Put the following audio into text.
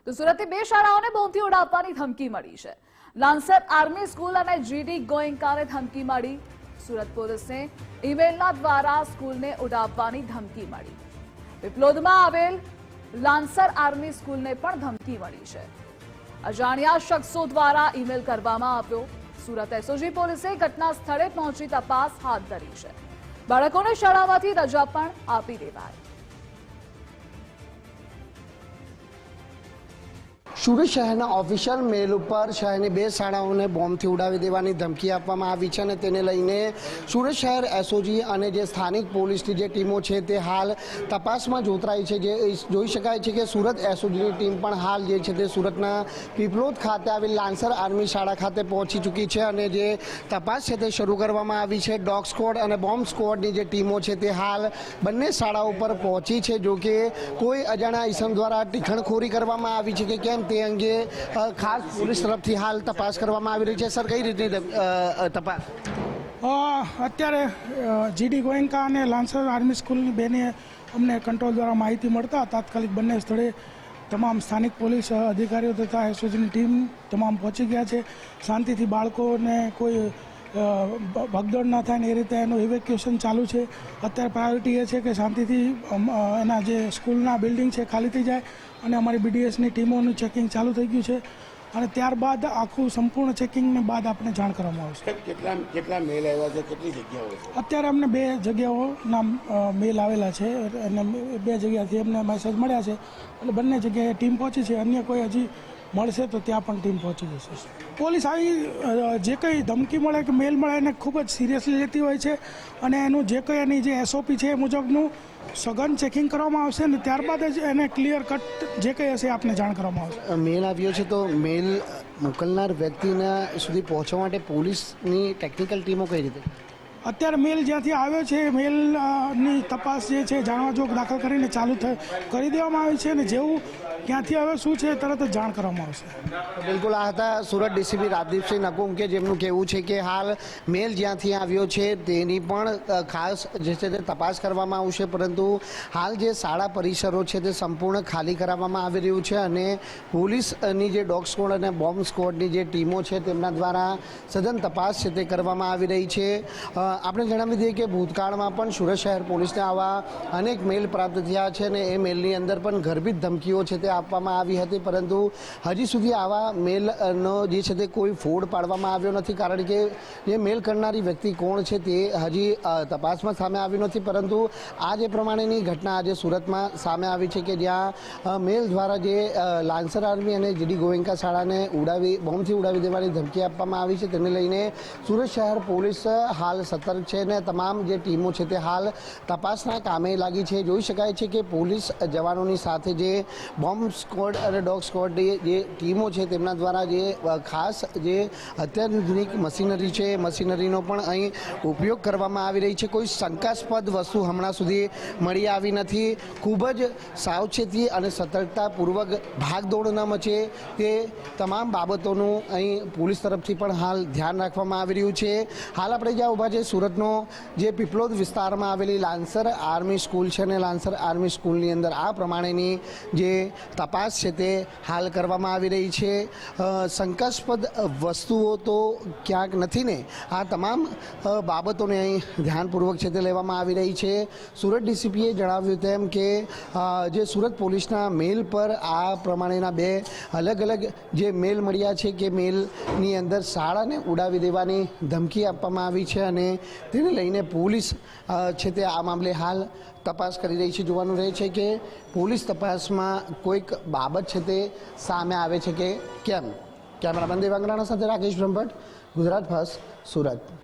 તો સુરતની બે શાળાઓને બોમ્બથી ઉડાવવાની ધમકી મળી છે। લાન્સર આર્મી સ્કૂલ અને જીડી ગોયંકાને ધમકી મળી। સુરત પોલીસને ઈમેલના દ્વારા સ્કૂલને ઉડાવવાની ધમકી મળી। પીપલોદમાં આવેલ લાન્સર આર્મી સ્કૂલને પણ ધમકી મળી છે। અજાણ્યા શખ્સો દ્વારા ઈમેલ કરવામાં આવ્યો। સુરત એસઓજી પોલીસે ઘટના સ્થળે પહોંચી તપાસ હાથ ધરી છે। બાળકોને શાળામાંથી રજા પણ આપી દેવાઈ। સુરત શહેરના ઓફિશિયલ મેલ ઉપર શહેરની બે શાળાઓને બોમ્બથી ઉડાવી દેવાની ધમકી આપવામાં આવી છે અને તેને લઈને સુરત શહેર એસઓજી અને જે સ્થાનિક પોલીસની જે ટીમો છે તે હાલ તપાસમાં જોતરાઈ છે। જે જોઈ શકાય છે કે સુરત એસઓજીની ટીમ પણ હાલ જે છે તે સુરતના પીપલોદ ખાતે આવેલ લાન્સર આર્મી શાળા ખાતે પહોંચી ચૂકી છે અને જે તપાસ છે તે શરૂ કરવામાં આવી છે। ડોગ સ્ક્વોડ અને બોમ્બ સ્ક્વોડની જે ટીમો છે તે હાલ બંને શાળાઓ પર પહોંચી છે। જો કે કોઈ અજાણ્યા ઇસમ દ્વારા ટીખણખોરી કરવામાં આવી છે કે કેમ તે અંગે ખાસ પોલીસ તરફથી હાલ તપાસ કરવામાં આવી રહી છે। સર, કઈ રીતની તપાસ? અત્યારે જીડી ગોયંકા અને લાન્સર આર્મી સ્કૂલની બેને અમને કંટ્રોલ દ્વારા માહિતી મળતા તાત્કાલિક બંને સ્થળે તમામ સ્થાનિક પોલીસ અધિકારીઓ તથા એસઓજીની ટીમ તમામ પહોંચી ગયા છે। શાંતિથી બાળકોને કોઈ ભગદોડ ના થાય ને એ રીતે એનું ઇવેક્યુએશન ચાલુ છે। અત્યારે પ્રાયોરિટી એ છે કે શાંતિથી એના જે સ્કૂલના બિલ્ડિંગ છે ખાલી થઈ જાય અને અમારી બીડીએસની ટીમોનું ચેકિંગ ચાલુ થઈ ગયું છે અને ત્યારબાદ આખું સંપૂર્ણ ચેકિંગને બાદ આપણે જાણ કરવામાં આવશે। કેટલા મેલ આવ્યા છે, કેટલી જગ્યાઓ છે? અત્યારે અમને 2 જગ્યાઓના મેલ આવેલા છે અને 2 જગ્યાથી અમને મેસેજ મળ્યા છે એટલે બંને જગ્યાએ ટીમ પહોંચી છે। અન્ય કોઈ હજી મળશે તો ત્યાં પણ ટીમ પહોંચી જશે। પોલીસ આવી જે કંઈ ધમકી મળે કે મેલ મળે એને ખૂબ જ સિરિયસલી લેતી હોય છે અને એનું જે કંઈ એની જે એસઓપી છે એ મુજબનું સઘન ચેકિંગ કરવામાં આવશે અને ત્યારબાદ જ એને ક્લિયર કટ જે કંઈ હશે આપને જાણ કરવામાં આવશે। મેલ આવ્યો છે તો મેલ મોકલનાર વ્યક્તિના સુધી પહોંચવા માટે પોલીસની ટેકનિકલ ટીમો કઈ રીતે? અત્યારે મેલ જ્યાંથી આવ્યો છે મેલની તપાસ જે છે જાણવા જોગ દાખલ કરીને ચાલુ કરી દેવામાં આવી છે અને જેવું ક્યાંથી આવે શું છે તરત જ જાણ કરવામાં આવશે। બિલકુલ, આ હતા સુરત ડીસીપી રાજદીપસિંહ નકુમ કે જેમનું કહેવું છે કે હાલ મેલ જ્યાંથી આવ્યો છે તેની પણ ખાસ જે છે તે તપાસ કરવામાં આવશે, પરંતુ હાલ જે શાળા પરિસરો છે તે સંપૂર્ણ ખાલી કરાવવામાં આવી રહ્યું છે અને પોલીસની જે ડોગ સ્ક્વોડ અને બોમ્બ સ્ક્વોડની જે ટીમો છે તેમના દ્વારા સઘન તપાસ છે તે કરવામાં આવી રહી છે। આપણે જણાવી દઈએ કે ભૂતકાળમાં પણ સુરત શહેર પોલીસને આવા અનેક મેલ પ્રાપ્ત થયા છે અને એ મેલની અંદર પણ ગર્ભિત ધમકીઓ છે તે આપવામાં આવી હતી, પરંતુ હજી સુધી આવા મેલનો જે છે તે કોઈ ફોડ પાડવામાં આવ્યો નથી, કારણ કે જે મેલ કરનારી વ્યક્તિ કોણ છે તે હજી તપાસમાં સામે આવ્યું નથી। પરંતુ આ જે પ્રમાણેની ઘટના આજે સુરતમાં સામે આવી છે કે જ્યાં મેલ દ્વારા જે લાન્સર આર્મી અને જીડી ગોયંકા શાળાને બોમ્બથી ઉડાવી દેવાની ધમકી આપવામાં આવી છે તેને લઈને સુરત શહેર પોલીસ હાલ સતર્ક છે અને તમામ જે ટીમો છે તે હાલ તપાસના કામે લાગી છે। જોઈ શકાય છે કે પોલીસ જવાનોની સાથે જે બોમ્બ સ્ક્વોડ અને ડોગ સ્ક્વોડની જે ટીમો છે તેમના દ્વારા જે ખાસ જે અત્યાધુનિક મશીનરી છે એ મશીનરીનો પણ અહીં ઉપયોગ કરવામાં આવી રહી છે। કોઈ શંકાસ્પદ વસ્તુ હમણાં સુધી મળી આવી નથી। ખૂબ જ સાવચેતી અને સતર્કતાપૂર્વક ભાગદોડ ન મચે તે તમામ બાબતોનું અહીં પોલીસ તરફથી પણ હાલ ધ્યાન રાખવામાં આવી રહ્યું છે। હાલ આપણે જ્યાં ઊભા છે સુરતનો જે પીપલોદ વિસ્તારમાં આવેલી લાન્સર આર્મી સ્કૂલ છે અને લાન્સર આર્મી સ્કૂલની અંદર આ પ્રમાણેની જે તપાસ છે તે હાલ કરવામાં આવી રહી છે। શંકાસ્પદ વસ્તુઓ તો ક્યાંક નથી ને, આ તમામ બાબતોને અહીં ધ્યાનપૂર્વક છે તે લેવામાં આવી રહી છે। સુરત ડીસીપીએ જણાવ્યું તેમ કે જે સુરત પોલીસના મેલ પર આ પ્રમાણેના 2 અલગ અલગ જે મેલ મળ્યા છે કે મેલની અંદર શાળાને ઉડાવી દેવાની ધમકી આપવામાં આવી છે અને તેને લઈને પોલીસ છે તે આ મામલે હાલ તપાસ કરી રહી છે। જોવાનું રહે છે કે પોલીસ તપાસમાં કોઈક બાબત છે તે સામે આવે છે કે કેમ। કેમેરામેન દેવાંગરાણા સાથે રાકેશ બ્રહ્મભટ્ટ, ગુજરાત ફર્સ્ટ, સુરત।